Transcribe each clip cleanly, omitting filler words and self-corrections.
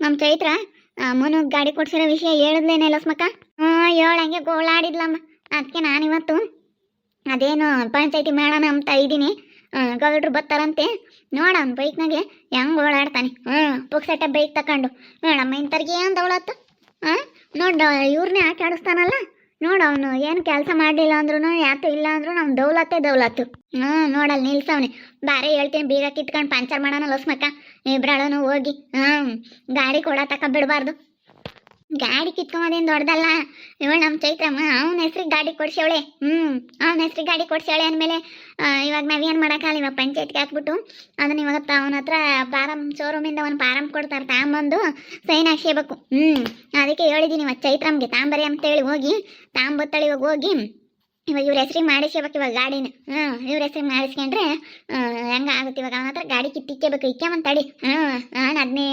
ನಮ್ಮ ಚೈತ್ರ ಮನು ಗಾಡಿ ಕೊಡ್ಸಿರೋ ವಿಷಯ ಹೇಳಿದ್ಲೇನೆ ಲಸ್ಮಕ್ಕ. ಹೇಳಂಗೆ ಗೋಳಾಡಿದ್ಲಮ್ಮ. ಅದಕ್ಕೆ ನಾನಿವತ್ತು ಅದೇನು ಪಂಚಾಯತಿ ಮಾಡೋಣ ಅಂತ ಇದ್ದೀನಿ. ಗೌಡ್ರು ಬರ್ತಾರಂತೆ, ನೋಡವ್ನು ಬೈಕ್ನಾಗೆ ಹೆಂಗೆ ಓಡಾಡ್ತಾನೆ. ಪುಕ್ಸಟ್ಟೆ ಬೈಕ್ ತಕೊಂಡು ನೋಡಮ್ಮ ಇಂಥವ್ರಿಗೆ ಏನು ದೌಲತ್ತು. ನೋಡ ಇವ್ರನ್ನೇ ಆಟ ಆಡಿಸ್ತಾನಲ್ಲ. ನೋಡು ಅವನು ಏನು ಕೆಲಸ ಮಾಡಲಿಲ್ಲ ಅಂದ್ರೂ ಯಾತು ಇಲ್ಲ ಅಂದ್ರೂ ನಮ್ಮ ದೌಲತ್ತು. ನೋಡಲ್ಲಿ ನಿಲ್ಸವನೆ. ಬಾರಿ ಹೇಳ್ತೀನಿ, ಬೀಗ ಕಿತ್ಕೊಂಡು ಪಂಚರ್ ಮಾಡೋಣ ಲಸ್ಮಕ್ಕ. ಇಬ್ರಾಳನು ಹೋಗಿ ಗಾಡಿ ಕೊಡ ತಕ ಬಿಡಬಾರ್ದು. ಗಾಡಿ ಕಿತ್ಕೊಂಬೋದೇನು ದೊಡ್ಡದಲ್ಲ. ಇವಳು ನಮ್ಮ ಚೈತ್ರಮ್ಮ ಅವನ ಹೆಸ್ರಿಗೆ ಗಾಡಿ ಕೊಡ್ಸವಳೆ. ಅವನ ಹೆಸ್ರಿಗೆ ಗಾಡಿ ಕೊಡ್ಸವಳೆ ಅಂದಮೇಲೆ ಇವಾಗ ನಾವೇನು ಮಾಡೋಕ್ಕಲ್ಲ. ಇವಾಗ ಪಂಚಾಯತ್ಗೆ ಹಾಕ್ಬಿಟ್ಟು ಅದನ್ನ ಇವಾಗ ಅವನ ಹತ್ರ ಶೋರೂಮಿಂದ ಒಂದು ಪಾರಂ ಕೊಡ್ತಾರೆ, ತಾಂಬಂದು ಸೈನ್ ಹಾಕ್ಸೇಬೇಕು. ಅದಕ್ಕೆ ಹೇಳಿದ್ದೀನಿ ಇವಾಗ ಚೈತ್ರಮ್ಗೆ ತಾಂಬರಿ ಅಂತೇಳಿ ಹೋಗಿ ತಾಂಬತ್ತಳಿ ಇವಾಗ ಹೋಗಿ ಇವಾಗ ಇವ್ರ ಹೆಸ್ರಿಗೆ ಮಾಡಿಸ್ಬೇಕು ಇವಾಗ ಗಾಡಿನ. ಇವ್ರ ಹೆಸ್ರಿಗೆ ಮಾಡಿಸ್ಕೊಂಡ್ರೆ ಹೆಂಗಾಗುತ್ತೆ. ಇವಾಗ ಅವನ ಹತ್ರ ಗಾಡಿ ಕಿತ್ತಿಕ್ಕೇಬೇಕು. ಇಕ್ಕೆಮಂತಡಿ. ನಾನು ಅದನ್ನೇ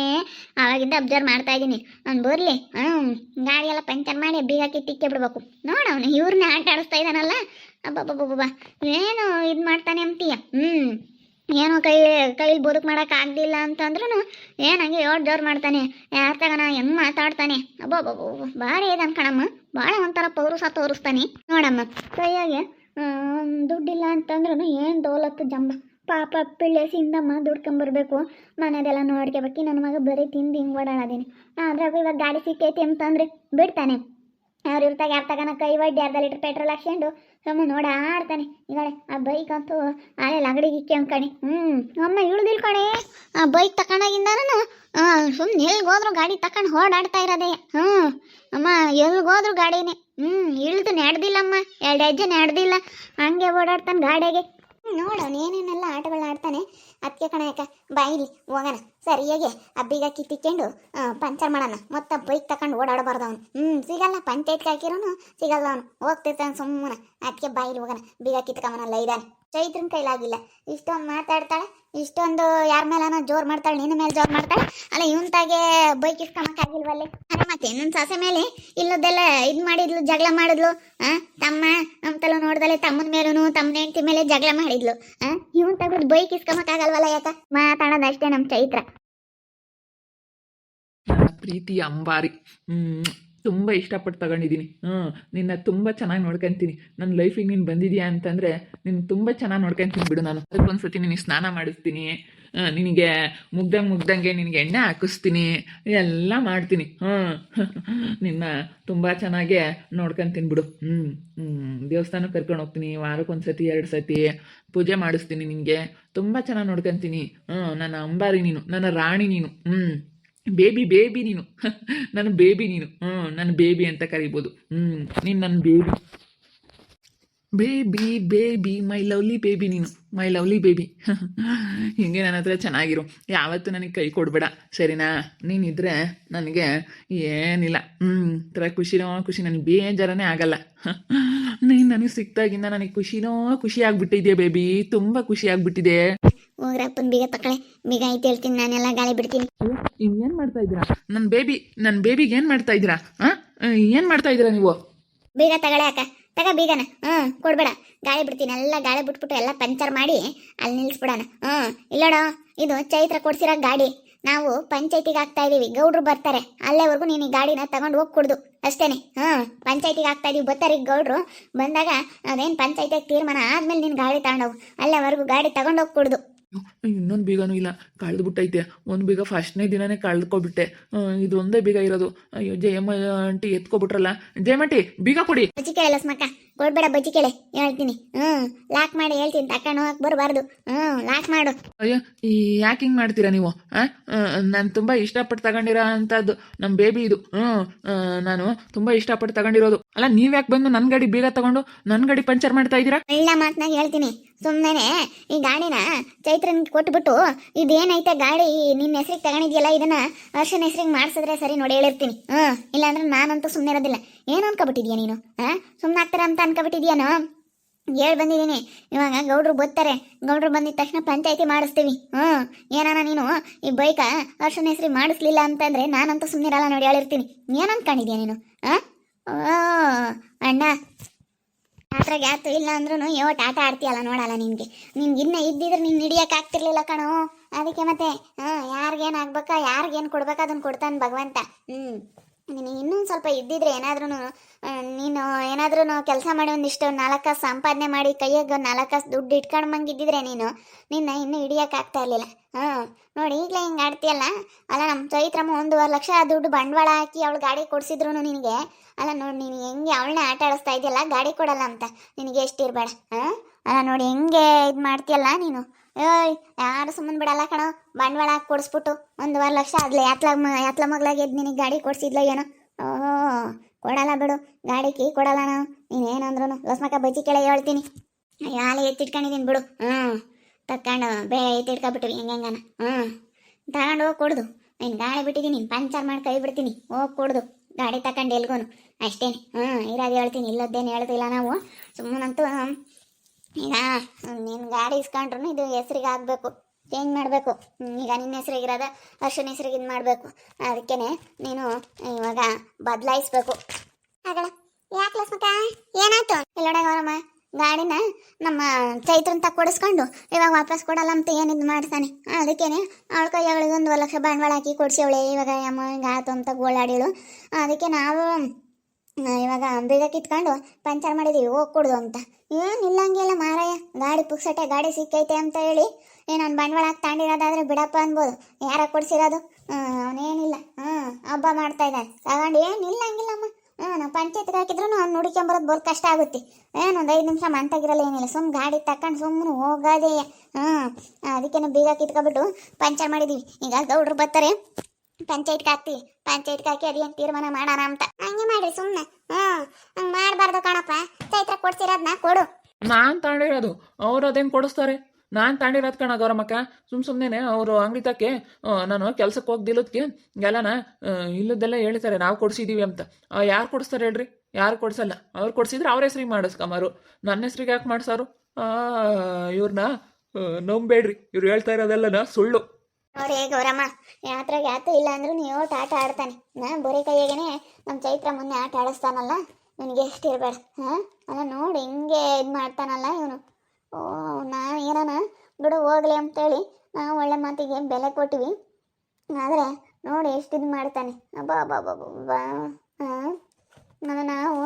ಆವಾಗಿಂದ ಅಬ್ಸರ್ವ್ ಮಾಡ್ತಾ ಇದ್ದೀನಿ. ಅವ್ನು ಬರಲಿ, ಗಾಡಿ ಎಲ್ಲ ಪಂಚರ್ ಮಾಡಿ ಬೀಗ ಕಿತ್ತಿಕ್ಕೆ ಬಿಡ್ಬೇಕು. ನೋಡವನು ಇವ್ರನ್ನೇ ಆಟ ಆಡಿಸ್ತಾ ಇದ್ದಾನಲ್ಲ. ಅಬ್ಬಬ್ಬಬ್ಬಬ್ಬ ಏನು ಇದು ಮಾಡ್ತಾನೆ ಅಂತೀಯ. ಏನೋ ಕೈಲಿ ಬದುಕು ಮಾಡೋಕೆ ಆಗಲಿಲ್ಲ ಅಂತಂದ್ರೂ ಏನಂಗೆ ಜೋರು ಮಾಡ್ತಾನೆ. ಯಾರ ತಗನ ಹೆಂಗೆ ಮಾತಾಡ್ತಾನೆ. ಅಬ್ಬಬ್ಬಬ್ಬ ಭಾರಿ ಇದೆ ಅನ್ಕಣಮ್ಮ. ಭಾಳ ಒಂಥರ ಪೌರುಸ ತೋರಿಸ್ತಾನೆ ನೋಡಮ್ಮ. ಕೈಯಾಗೆ ದುಡ್ಡಿಲ್ಲ ಅಂತಂದ್ರೂ ಏನು ದೌಲತ್ತು ಜಂಬ. ಪಾಪ ಪಿಳ್ಳೆಸಿಂದಮ್ಮ ದುಡ್ಕೊಂಬರ್ಬೇಕು, ಮನೆಯದೆಲ್ಲ ನೋಡ್ಕೋಬೇಕು. ನನ್ನ ಮಗ ಬರೀ ತಿಂದು ಹಿಂಗೆ ಓಡಾಡೋದೇನೆ. ಅದ್ರಾಗ ಇವಾಗ ಗಾಡಿ ಸಿಕ್ಕೈತಿ ಅಂತಂದರೆ ಬಿಡ್ತಾನೆ. ಅವ್ರು ಇರ್ತಾಗ ಯಾರ ತಗನ ಕೈ ಒಡ್ಡಿ ಅರ್ಧ ಲೀಟ್ರ್ ಪೆಟ್ರೋಲ್ ಹಾಕ್ಸ್ಕೊಂಡು ಸುಮ್ಮನೆ ಆಡ್ತಾನೆ. ಈಗಡೆ ಆ ಬೈಕ್ ಅಂತೂ ಅಲ್ಲೇ ಲಗಡಿಗೆ ಇಕ್ಕಿ ಅಂದ್ಕಣಿ. ಅಮ್ಮ ಇಳ್ದಿಲ್ ಕಣೆ. ಆ ಬೈಕ್ ತಗೊಂಡಾಗಿಂದಾನು ಸುಮ್ಮನೆ ಎಲ್ಗೋದ್ರು ಗಾಡಿ ತಗೊಂಡು ಓಡಾಡ್ತಾ ಇರೋದೇ. ಅಮ್ಮ ಎಲ್ಗೋದ್ರು ಗಾಡಿನೇ. ಇಳ್ದು ನಡೆದಿಲ್ಲಮ್ಮ, 2 ಹೆಜ್ಜೆ ನಡೆದಿಲ್ಲ, ಹಂಗೆ ಓಡಾಡ್ತಾನೆ ಗಾಡಿಗೆ. ನೋಡೋನು ಏನೇನೆಲ್ಲ ಆಟಗಳು ಆಡ್ತಾನೆ. ಅದಕ್ಕೆ ಕಣಕ್ಕ ಬಾಯಿಲಿ ಹೋಗೋಣ ಸರಿಯಾಗಿ ಆ ಬೀಗ ಕಿತ್ತಿಕೊಂಡು ಪಂಚರ್ ಮಾಡೋಣ. ಮತ್ತೆ ಬೈಕ್ ತಗೊಂಡು ಓಡಾಡಬಾರ್ದು ಅವನು. ಸಿಗಲ್ಲ, ಪಂಚಾಯತ್ಗೆ ಹಾಕಿರೋನು ಸಿಗಲ್ಲ ಅವನು, ಹೋಗ್ತಿರ್ತಾನೆ ಸುಮ್ಮನೆ. ಅದಕ್ಕೆ ಬಾಯಿಲಿ ಹೋಗೋಣ, ಬೀಗ ಕಿತ್ಕೊಂಬನಲ್ಲ ಇದ್ದಾನೆ. ಚೈತ್ರನ ಕೈಲಾಗಿಲ್ಲ. ಇಷ್ಟೊಂದು ಮಾತಾಡ್ತಾಳೆ, ಇಷ್ಟೊಂದು ಯಾರ ಮೇಲನ ಜೋರು ಮಾಡ್ತಾಳೆ, ನಿನ್ನ ಮೇಲೆ ಜೋರು ಮಾಡ್ತಾಳೆ. ಅಲ್ಲ ಇವಂತಾಗೆ ಬೈಕ್ ಇಸ್ಕೊಂಬಕ್ಕಾಗಿಲ್ವಲ್ಲೇ. ಮತ್ತೆ ನನ್ನ ಸೊಸೆ ಮೇಲೆ ಇಲ್ಲದೆಲ್ಲ ಇದು ಮಾಡಿದ್ಲು, ಜಗಳ ಮಾಡಿದ್ಲು. ತಮ್ಮ ಅಂತಲೂ ನೋಡ್ದಲೆ ತಮ್ಮನ ಮೇಲೂ ತಮ್ಮನ ಹೆಂಡತಿ ಮೇಲೆ ಜಗಳ ಮಾಡಿದ್ಲು. ಇವನ್ ತಗೊಂಡು ಬೈಕ್ ಇಸ್ಕೊಂಬಕ್ಕಾಗಲ್ವಲ್ಲ. ಯಾಕ ಮಾತಾಡೋದಷ್ಟೇ ನಮ್ಮ ಚೈತ್ರ. ಪ್ರೀತಿ ಅಂಬಾರಿ ತುಂಬ ಇಷ್ಟಪಟ್ಟು ತಗೊಂಡಿದ್ದೀನಿ. ನಿನ್ನ ತುಂಬ ಚೆನ್ನಾಗಿ ನೋಡ್ಕೊತೀನಿ. ನನ್ನ ಲೈಫಿಗೆ ನೀನು ಬಂದಿದ್ಯಾ ಅಂತಂದರೆ ನಿನ್ನ ತುಂಬ ಚೆನ್ನಾಗಿ ನೋಡ್ಕೊತೀನಿ ಬಿಡು. ನಾನು ಅದಕ್ಕೊಂದ್ಸತಿ ನಿನಗೆ ಸ್ನಾನ ಮಾಡಿಸ್ತೀನಿ, ನಿನಗೆ ಮುಗ್ದಂಗೆ ನಿನಗೆ ಎಣ್ಣೆ ಹಾಕಿಸ್ತೀನಿ, ಎಲ್ಲ ಮಾಡ್ತೀನಿ. ನಿನ್ನ ತುಂಬ ಚೆನ್ನಾಗೇ ನೋಡ್ಕೊತೀನಿ ಬಿಡು. ದೇವಸ್ಥಾನಕ್ಕೆ ಕರ್ಕೊಂಡು ಹೋಗ್ತೀನಿ, ವಾರಕ್ಕೊಂದ್ಸತಿ 2 ಸತಿ ಪೂಜೆ ಮಾಡಿಸ್ತೀನಿ. ನಿನಗೆ ತುಂಬ ಚೆನ್ನಾಗಿ ನೋಡ್ಕೊತೀನಿ. ನನ್ನ ಅಂಬಾರಿ ನೀನು, ನನ್ನ ರಾಣಿ ನೀನು. ಬೇಬಿ ನೀನು, ನನ್ನ ಬೇಬಿ ನೀನು. ನನ್ನ ಬೇಬಿ ಅಂತ ಕರಿಬೋದು. ನೀನು ನನ್ನ ಬೇಬಿ ಮೈ ಲವ್ಲಿ ಬೇಬಿ ನೀನು, ಮೈ ಲವ್ಲಿ ಬೇಬಿ. ಹಿಂಗೆ ನನ್ನ ಹತ್ರ ಚೆನ್ನಾಗಿರು, ಯಾವತ್ತೂ ನನಗೆ ಕೈ ಕೊಡಬೇಡ, ಸರಿನಾ? ನೀನಿದ್ರೆ ನನಗೆ ಏನಿಲ್ಲ. ಥರ ಖುಷಿ, ನನಗೆ ಬೇಜಾರನೇ ಆಗಲ್ಲ. ನೀನು ನನಗೆ ಸಿಕ್ತಾಗಿಂದ ನನಗೆ ಖುಷಿ ಆಗ್ಬಿಟ್ಟಿದೆಯಾ ಬೇಬಿ, ತುಂಬ ಖುಷಿ ಆಗ್ಬಿಟ್ಟಿದೆ. ಹೋಗ್ರಪ್ಪನ ಬೀಗ ತಕಳೆ, ಬೀಗ ಐತೆ ಹೇಳ್ತೀನಿ, ನಾನೆಲ್ಲ ಗಾಳಿ ಬಿಡ್ತೀನಿ. ಏನು ಮಾಡ್ತಾ ಇದ್ದೀರಾ? ನನ್ನ ಬೇಬಿಗೆ ಏನು ಮಾಡ್ತಾ ಇದ್ದೀರಾ? ಏನು ಮಾಡ್ತಾ ಇದ್ದೀರಾ ನೀವು? ಬೀಗ ತಗಳೆ ಅಕ್ಕ, ತಗ ಬೀಗನ. ಕೊಡ್ಬೇಡ, ಗಾಳಿ ಬಿಡ್ತೀನಿ. ಎಲ್ಲ ಗಾಳಿ ಬಿಟ್ಬಿಟ್ಟು ಎಲ್ಲ ಪಂಚರ್ ಮಾಡಿ ಅಲ್ಲಿ ನಿಲ್ಲಿಸ್ಬಿಡೋಣ. ಇಲ್ಲೋಡ, ಇದು ಚೈತ್ರ ಕೊಡ್ಸಿರೋ ಗಾಡಿ. ನಾವು ಪಂಚಾಯತಿಗೆ ಹಾಕ್ತಾ ಇದೀವಿ, ಗೌಡ್ರು ಬರ್ತಾರೆ. ಅಲ್ಲೇವರೆಗೂ ನೀನು ಈ ಗಾಡಿನ ತಗೊಂಡು ಹೋಗಿ ಕೊಡ್ದು ಅಷ್ಟೇನೆ. ಪಂಚಾಯತಿಗೆ ಹಾಕ್ತಾ ಇದೀವಿ, ಬರ್ತಾರೆ ಈಗ ಗೌಡ್ರು. ಬಂದಾಗ ಅದೇನು ಪಂಚಾಯತಿಗೆ ತೀರ್ಮಾನ ಆದ್ಮೇಲೆ ನೀನು ಗಾಡಿ ತಗೊಂಡೋಗು. ಅಲ್ಲೇವರೆಗೂ ಗಾಡಿ ತಗೊಂಡೋಗಿ ಕೊಡ್ದು. ಇನ್ನೊಂದು ಬೀಗನೂ ಇಲ್ಲ, ಕಳೆದ್ಬಿಟ್ಟೈತೆ. ಒಂದು ಬೀಗ ಫಸ್ಟ್ನೇ ದಿನನೇ ಕಳೆದ್ಕೊಬಿಟ್ಟೆ. ಇದು ಒಂದೇ ಬೀಗ ಇರೋದು. ಅಯ್ಯೋ, ಜಯಮ್ಮ ಆಂಟಿ ಎತ್ಕೊಬಿಟ್ರಲ್ಲ. ಜಯಮಂಟಿ ಬೀಗ ಕೊಡಿ. ಬಜ್ಜಿ ಕೇಳಲ್ಲ ಸ್ಮಕ್ಕ, ಕೊಡ್ಬೇಡ ಬಜ್ಜಿ ಕೇಳೆ ಹೇಳ್ತೀನಿ. ಲಾಕ್ ಮಾಡಿ ಹೇಳ್ತೀನಿ, ತಕೊಂಡು ಹೋಗಕ್ಕೆ ಬರಬಾರ್ದು. ಲಾಕ್ ಮಾಡು. ಅಯ್ಯೋ, ಯಾಕೆ ಹಿಂಗೆ ಮಾಡ್ತೀರಾ ನೀವು? ನಾನು ತುಂಬ ಇಷ್ಟಪಟ್ಟು ತಗೊಂಡಿರೋ ಅಂಥದ್ದು ನಮ್ಮ ಬೇಬಿ ಇದು. ನಾನು ತುಂಬ ಇಷ್ಟಪಟ್ಟು ತಗೊಂಡಿರೋದು. ಅಲ್ಲ, ನೀವು ಯಾಕೆ ಬಂದು ನನ್ನ ಗಾಡಿ ಬೀಗ ತಗೊಂಡು ನನ್ನ ಗಾಡಿ ಪಂಚರ್ ಮಾಡ್ತಾ ಇದ್ದೀರಾ? ಇಲ್ಲ ಮಾತನಾಗ ಹೇಳ್ತೀನಿ. ಸುಮ್ಮನೆ ಈ ಗಾಡಿನ ಚೈತ್ರನ್ ಕೊಟ್ಬಿಟ್ಟು ಇದೇನೈತೆ ಗಾಡಿ ನಿನ್ನ ಹೆಸ್ರಿಗೆ ತಗೊಂಡಿದ್ಯಲ್ಲ, ಇದನ್ನ ಹರ್ಷನ ಹೆಸ್ರಿಗೆ ಮಾಡಿಸಿದ್ರೆ ಸರಿ ನೋಡಿ ಹೇಳಿರ್ತೀನಿ. ಇಲ್ಲಾಂದ್ರೆ ನಾನಂತೂ ಸುಮ್ಮನೆ ಇರೋದಿಲ್ಲ. ಏನು ಅನ್ಕೊಬಿಟ್ಟಿದ್ಯಾ ನೀನು? ಸುಮ್ಮನೆ ಆಗ್ತಾರೆ ಅಂತ ಅನ್ಕೊಬಿಟ್ಟಿದ್ಯಾನೋ? ಹೇಳಿ ಬಂದಿದ್ದೀನಿ. ಇವಾಗ ಗೌಡ್ರು ಬರ್ತಾರೆ, ಗೌಡ್ರು ಬಂದಿದ ತಕ್ಷಣ ಪಂಚಾಯತಿ ಮಾಡಿಸ್ತೀವಿ. ಏನಾನ ನೀನು ಈ ಬೈಕ ಹರ್ಷನ ಹೆಸ್ರಿಗೆ ಮಾಡಿಸ್ಲಿಲ್ಲ ಅಂತಂದ್ರೆ ನಾನಂತೂ ಸುಮ್ಮನೆ ಇರಲ್ಲ ನೋಡಿ ಹೇಳಿರ್ತೀನಿ. ಏನು ಅನ್ಕೊಂಡಿದ್ಯಾ ನೀನು? ಅಣ್ಣ ಅದ್ರಾಗ ಯಾತು ಇಲ್ಲ ಅಂದ್ರೂ ಯೋಟ್ ಆಟ ಆಡ್ತೀಯಲ್ಲ ನೋಡಲ್ಲ ನಿನ್ಗೆ ಇನ್ನೂ ಇದ್ದಿದ್ರೆ ನಿನ್ನ ಹಿಡಿಯಕ್ಕೆ ಆಗ್ತಿರ್ಲಿಲ್ಲ ಕಣೋ. ಅದಕ್ಕೆ ಮತ್ತೆ ಯಾರಿಗೇನು ಆಗ್ಬೇಕಾ ಯಾರಿಗೇನು ಕೊಡ್ಬೇಕಾ ಅದನ್ನು ಕೊಡ್ತಾನೆ ಭಗವಂತ. ನೀನು ಇನ್ನೊಂದು ಸ್ವಲ್ಪ ಇದ್ದಿದ್ರೆ ಏನಾದ್ರೂ ನೀನು ಏನಾದ್ರೂ ಕೆಲಸ ಮಾಡಿ ಒಂದಿಷ್ಟು 4 ಕಾಸು ಸಂಪಾದನೆ ಮಾಡಿ ಕೈಯಾಗ 4 ಕಾಸು ದುಡ್ಡು ಇಟ್ಕೊಂಡ್ಬಂಗಿದ್ದಿದ್ರೆ ನಿನ್ನ ಇನ್ನೂ ಹಿಡಿಯಕ್ಕೆ ಆಗ್ತಾ ಇರಲಿಲ್ಲ. ನೋಡಿ ಈಗಲೇ ಹಿಂಗೆ ಆಡ್ತೀಯಲ್ಲ. ಅಲ್ಲ ನಮ್ಮ ಚೈತ್ರಮ್ಮ 1.5 ಲಕ್ಷ ದುಡ್ಡು ಬಂಡವಾಳ ಹಾಕಿ ಅವಳು ಗಾಡಿ ಕೊಡಿಸಿದ್ರು ನಿನಗೆ. ಅಲ್ಲ ನೋಡಿ ನೀನು ಹೆಂಗೆ ಅವಳನ್ನ ಆಟ ಆಡಿಸ್ತಾ ಇದೆಯಲ್ಲ, ಗಾಡಿ ಕೊಡಲ್ಲ ಅಂತ ನಿನಗೆ ಎಷ್ಟಿರಬೇಡ. ಅಲ್ಲ ನೋಡಿ ಹೆಂಗೆ ಇದು ಮಾಡ್ತೀಯಲ್ಲ ನೀನು. ಏಯ್ ಯಾರು ಸುಮ್ಮನೆ ಬಿಡಲ್ಲ ಕಣೋ. ಬಂಡವಾಳ ಹಾಕಿ ಕೊಡಿಸ್ಬಿಟ್ಟು 1.5 ಲಕ್ಷ ಆಗಲಿ ಯಾತ್ಲ ಮಗ್ಲಾಗಿ ಎದ್ದು ನಿನಗೆ ಗಾಡಿ ಕೊಡಿಸಿದ್ಲ ಏನೋ. ಓಹೋ ಕೊಡಲ್ಲ ಬಿಡು, ಗಾಡಿ ಕೀ ಕೊಡಲ್ಲ ನಾವು. ನೀನೇನಂದ್ರು ಲಸ್ಮಕ್ಕ ಬಜ್ಜಿ ಕೆಳಗೆ ಹೇಳ್ತೀನಿ. ಯಾಲೆ ಎತ್ತಿಟ್ಕೊಂಡಿದ್ದೀನಿ ಬಿಡು. ತಕ್ಕೊಂಡು ಬೇರೆ ಎತ್ತಿಟ್ಕೊಬಿಟ್ಟಿವಿ ಹೆಂಗಂಗನ. ತಗೊಂಡು ಹೋಗಿ ಕೊಡ್ದು. ನೀನು ಗಾಳಿ ಬಿಟ್ಟಿದ್ದೀನಿ, ಪಂಚರ್ ಮಾಡಿ ಕೈ ಬಿಡ್ತೀನಿ. ಹೋಗಿ ಕೊಡ್ದು ಗಾಡಿ ತಗೊಂಡು ಎಲ್ಗೋನು ಅಷ್ಟೇನೆ. ಇರೋದು ಹೇಳ್ತೀನಿ, ಇಲ್ಲದ್ದೇನು ಹೇಳ್ತಿಲ್ಲ ನಾವು. ಸುಮ್ಮನಂತೂ ಈಗ ನೀನು ಗಾಡಿ ಇಸ್ಕೊಂಡ್ರು ಇದು ಹೆಸ್ರಿಗೆ ಆಗಬೇಕು, ಚೇಂಜ್ ಮಾಡಬೇಕು. ಈಗ ನಿನ್ನ ಹೆಸ್ರಿಗಿರೋದ ಅರ್ಶನ ಹೆಸ್ರಿಗೆ ಇದು ಮಾಡಬೇಕು. ಅದಕ್ಕೇ ನೀನು ಇವಾಗ ಬದಲಾಯಿಸ್ಬೇಕು. ಆಗಲ್ಲ ಯಾಕೆ ಲಸ್ಮಕ್ಕ ಏನಾಯ್ತು? ಇಲ್ಲೋಡಗ ಅವರಮ್ಮ ಗಾಡಿನ ನಮ್ಮ ಚೈತ್ರನ್ ಕೊಡಿಸ್ಕೊಂಡು ಇವಾಗ ವಾಪಸ್ ಕೊಡಲ್ಲ ಅಂತ ಏನಿದು ಮಾಡ್ತಾನೆ. ಅದಕ್ಕೇನೆ ಅವಳ ಕೈಯಾಗಳಿಗೆ 1.5 ಲಕ್ಷ ಬಂಡವಾಳ ಹಾಕಿ ಕೊಡಿಸಿವಳೆ. ಇವಾಗ ಅಮ್ಮ ಹಿಂಗೆ ಆಯ್ತು ಅಂತ ಗೋಳಾಡಿಳು. ಅದಕ್ಕೆ ನಾವು ಇವಾಗ ಬೇಗ ಕಿತ್ಕೊಂಡು ಪಂಚರ್ ಮಾಡಿದ್ದೀವಿ, ಹೋಗಿ ಕೊಡ್ದು ಅಂತ. ಏನಿಲ್ಲ ಹಂಗೆಲ್ಲ ಮಾರಾಯ, ಗಾಡಿ ಪುಕ್ಸಟೆ ಗಾಡಿ ಸಿಕ್ಕೈತೆ ಅಂತ ಹೇಳಿ ನಾನು ಬಂಡವಾಳ ಹಾಕಿ ತಾಂಡಿರೋದಾದ್ರೆ ಬಿಡಪ್ಪ ಅನ್ಬೋದು. ಯಾರ ಕೊಡ್ಸಿರೋದು? ಅವನೇನಿಲ್ಲ ಹಬ್ಬ ಮಾಡ್ತಾ ಇದ್ದಾನೆ ತಗೊಂಡು. ಏನಿಲ್ಲ ಹಂಗಿಲ್ಲಮ್ಮ. ನಾವು ಪಂಚಾಯತ್ಗೆ ಹಾಕಿದ್ರು ಅವ್ನು ನುಡಿಕೊಂಬರೋದು ಬೋಲ್ ಕಷ್ಟ ಆಗುತ್ತೆ. ಒಂದು 5 ನಿಮಿಷ ಮಂತಾಗಿರಲ್ಲ, ಏನಿಲ್ಲ. ಸುಮ್ಮನೆ ಗಾಡಿ ತಕೊಂಡು ಸುಮ್ಮನೆ ಹೋಗೋದೇ. ಅದಕ್ಕೆ ಬೀಗ ಕಿತ್ಕೊಬಿಟ್ಟು ಪಂಚರ್ ಮಾಡಿದ್ದೀವಿ. ಈಗ ಗೌಡ್ರು ಬರ್ತಾರೆ, ಪಂಚಾಯತ್ಗೆ ಹಾಕ್ತೀವಿ. ಪಂಚಾಯತ್ಗೆ ಹಾಕಿ ಅದೇನು ತೀರ್ಮಾನ ಮಾಡೋಣ ಅಂತ. ಹಂಗೆ ಮಾಡ್ರಿ ಸುಮ್ಮನೆ. ಹಂಗೆ ಮಾಡಬಾರ್ದು ಕಣಪ್ಪ. ಚೈತ್ರ ಕೊಡ್ಸಿರೋದನ್ನ ಕೊಡು. ನಾನು ತಾಂಡಿರೋದು ಅವ್ರು ಅದೇನು ಕೊಡಿಸ್ತಾರೆ? ನಾನು ತಾಂಡಿರೋದು ಕಣ ಗೌರಮ್ಮಕ್ಕ. ಸುಮ್ಮನೆ ಅವರು ಅಂಗಡಿ ತಕ್ಕೆ ನಾನು ಕೆಲ್ಸಕ್ಕೆ ಹೋಗ್ದಿಲ್ಲದಕ್ಕೆ ಎಲ್ಲನ ಇಲ್ಲದೆಲ್ಲ ಹೇಳ್ತಾರೆ ನಾವು ಕೊಡಿಸಿದ್ದೀವಿ ಅಂತ. ಯಾರು ಕೊಡಿಸ್ತಾರೆ ಹೇಳ್ರಿ? ಯಾರು ಕೊಡಿಸಲ್ಲ. ಅವ್ರು ಕೊಡಿಸಿದ್ರೆ ಅವ್ರ ಹೆಸ್ರಿಗೆ ಮಾಡಿಸ್ಕೊಂಬಾರು, ನನ್ನ ಹೆಸ್ರಿಗೆ ಯಾಕೆ ಮಾಡ್ಸಾರು? ಇವ್ರನ್ನ ನಂಬೇಡ್ರಿ, ಇವ್ರು ಹೇಳ್ತಾ ಇರೋದೆಲ್ಲನ ಸುಳ್ಳು. ನೋಡಿ ಗೌರಮ್ಮ, ಯಾತ್ರಾಗ ಯಾತು ಇಲ್ಲ ಅಂದ್ರೂ ನೀವು ಆಟ ಆಡ್ತಾನೆ. ಬರೀ ಕೈಯಾಗೇನೆ ನಮ್ಮ ಚೈತ್ರ ಮೊನ್ನೆ ಆಟ ಆಡಿಸ್ತಾನಲ್ಲ, ನನಗೆ ಎಷ್ಟಿರಬೇಡ. ಅಲ್ಲ ನೋಡಿ ಹಿಂಗೆ ಇದು ಮಾಡ್ತಾನಲ್ಲ ಇವನು. ಏನಾನ ಬಿಡು ಹೋಗ್ಲಿ ಅಂತೇಳಿ ನಾವು ಒಳ್ಳೆ ಮಾತಿಗೆ ಬೆಲೆ ಕೊಟ್ಟಿವಿ. ಆದರೆ ನೋಡಿ ಎಷ್ಟು ಇದು ಮಾಡ್ತಾನೆ. ಅಬ್ಬಾ ನಾವು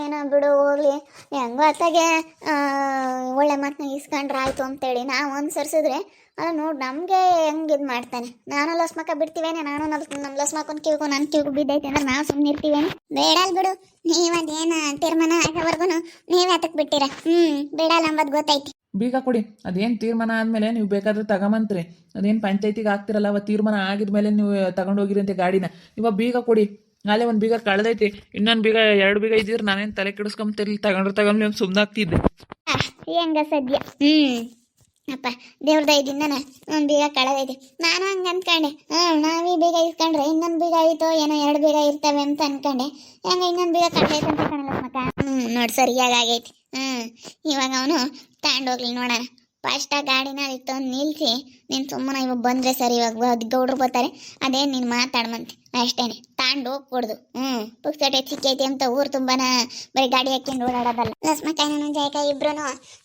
ಏನೋ ಬಿಡು ಹೋಗ್ಲಿ ಹೆಂಗೋ ಅತ್ತಾಗೆ ಒಳ್ಳೆ ಮಾತನ್ನ ಇಸ್ಕೊಂಡ್ರೆ ಆಯಿತು ಅಂತೇಳಿ ನಾವು ಅನುಸರಿಸಿದ್ರೆ ಅಲ್ಲ ನೋಡಿ ನಮಗೆ ಹೆಂಗೆ ಇದು ಮಾಡ್ತಾನೆ. ನಾನು ಲಸ್ಮಕ್ಕ ಬಿಡ್ತೀವೇನೆ? ನಾನು ನಮ್ಮ ಲಸ್ಮಕ್ಕನ ಕಿವಿಗೂ ನನ್ನ ಕಿವಿಗೂ ಬಿದ್ದೈತೆ ಅಂದ್ರೆ ನಾವು ಸುಮ್ಮನೆ ಇರ್ತೀವೇನೆ? ಬೇಡಲ್ ಬಿಡು, ನೀವದೇನು ತೀರ್ಮಾನ ಆಗೋವರೆಗೂ ನೀವೇ ಅದಕ್ಕೆ ಬಿಟ್ಟಿರ. ಬೇಡಲ್ಲ ಅಂಬದು ಗೊತ್ತೈತಿ. ಬೀಗ ಕೊಡಿ. ಅದೇನು ತೀರ್ಮಾನ ಆದಮೇಲೆ ನೀವು ಬೇಕಾದ್ರೆ ತಗೊಂಬಂತ್ರಿ. ಅದೇನು ಪಂಚಾಯತಿಗೆ ಆಗ್ತಿರಲ್ಲ, ಅವ ತೀರ್ಮಾನ ಆಗಿದ್ಮೇಲೆ ನೀವು ತಗೊಂಡೋಗಿರಂತೆ ಗಾಡಿನ. ಇವಾಗ ಬೀಗ ಕೊಡಿ. ನಾಳೆ ಒಂದು ಬೀಗ ಕಳೆದೈತಿ, ಇನ್ನೊಂದು ಬೀಗ 2 ಬೀಗ ಇದ್ದಿದ್ರೆ ನಾನೇನು ತಲೆ ಕೆಡಿಸ್ಕೊಂತಿರ್ಲಿ. ತಗೊಂಡ್ಲಿ ಒಂದು ಸುಮ್ಮನಾಗ್ತಿದ್ದೆ. ಹೆಂಗ ಸದ್ಯ ಅಪ್ಪ ದೇವ್ರ ದಯದಿಂದನ ಒಂದು ಬೀಗ ಕಳೆದೈತಿ. ನಾನು ಹಂಗೆ ಅಂದ್ಕೊಂಡೆ, ನಾವೀ ಬೀಗ ಇಸ್ಕೊಂಡ್ರೆ ಇನ್ನೊಂದು ಬೀಗ ಆಯಿತು ಏನೋ 2 ಬೀಗ ಇರ್ತವೆ ಅಂತ ಅನ್ಕೊಂಡೆ. ಹೆಂಗ ಇನ್ನೊಂದು ಬೀಗ ಕಳೆದೈತೆ ಅಂತ ಕಾಣಲ್ಲ ಮಕ್ಕ. ನೋಡಿ ಸರಿಯಾಗಿ ಆಗೈತಿ. ಇವಾಗ ಅವನು ತಗೊಂಡೋಗ್ಲಿ ನೋಡೋಣ. ಫಸ್ಟ್ ಆ ಗಾಡಿನ ಇತ್ತು ನಿಲ್ಲಿಸಿ ನೀನು ಸುಮ್ಮನೆ ಇವಾಗ ಬಂದರೆ ಸರಿ. ಇವಾಗ ಗೌಡ್ರು ಬರ್ತಾರೆ, ಅದೇನು ನೀನು ಮಾತಾಡ್ಮಂತೆ ಅಷ್ಟೇನೆ. ತಾಂಡು ಹೋಗಿ ಕೊಡ್ದು. ಪುಕ್ಸಟೆ ಸಿಕ್ಕೈತಿ ಅಂತ ಊರು ತುಂಬಾನ ಬರೀ ಗಾಡಿ ಹಾಕೊಂಡು ಓಡಾಡೋದಲ್ಲ. ಲಸ್ಮಕ್ಕ ನಾನು ಜಯಕ ಇಬ್ರು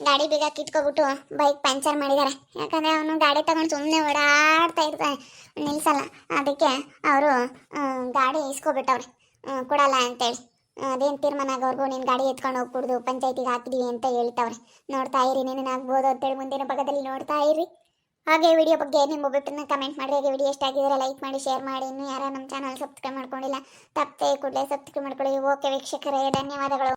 ಗಾಡಿ ಬೇಗ ಕಿತ್ಕೊಬಿಟ್ಟು ಬೈಕ್ ಪಂಚರ್ ಮಾಡಿದ್ದಾರೆ. ಯಾಕಂದರೆ ಅವನು ಗಾಡಿ ತಗೊಂಡು ಸುಮ್ಮನೆ ಓಡಾಡ್ತಾ ಇರ್ತಾನೆ, ನಿಲ್ಸಲ್ಲ. ಅದಕ್ಕೆ ಅವರು ಗಾಡಿ ಇಸ್ಕೊಬಿಟ್ಟವ್ರೆ, ಕೊಡಲ್ಲ ಅಂತೇಳಿ. ಅದೇನು ತೀರ್ಮಾನ ಆಗೋವರೆಗೂ ನೀನು ಗಾಡಿ ಎತ್ಕೊಂಡು ಹೋಗ್ಬಿಡ್ದು, ಪಂಚಾಯತಿಗೆ ಹಾಕಿದೀವಿ ಅಂತ ಹೇಳ್ತಾವ್ರೆ. ನೋಡ್ತಾ ಇರಿ, ನೀನು ಆಗ್ಬೋದು ಅಂತೇಳಿ ಮುಂದಿನ ಭಾಗದಲ್ಲಿ ನೋಡ್ತಾ ಇರಿ. ಹಾಗೆ ವಿಡಿಯೋ ಬಗ್ಗೆ ನಿಮ್ಮ ಒಬ್ಬಟ್ಟನ್ನ ಕಮೆಂಟ್ ಮಾಡಿ. ಹಾಗೆ ವಿಡಿಯೋ ಇಷ್ಟ ಆಗಿದ್ರೆ ಲೈಕ್ ಮಾಡಿ, ಶೇರ್ ಮಾಡಿ. ಇನ್ನೂ ಯಾರು ನಮ್ಮ ಚಾನಲ್ ಸಬ್ಸ್ಕ್ರೈಬ್ ಮಾಡ್ಕೊಂಡಿಲ್ಲ ತಪ್ಪದೆ ಕೂಡಲೇ ಸಬ್ಸ್ಕ್ರೈಬ್ ಮಾಡ್ಕೊಳ್ಳಿ. ಓಕೆ ವೀಕ್ಷಕರೇ, ಧನ್ಯವಾದಗಳು.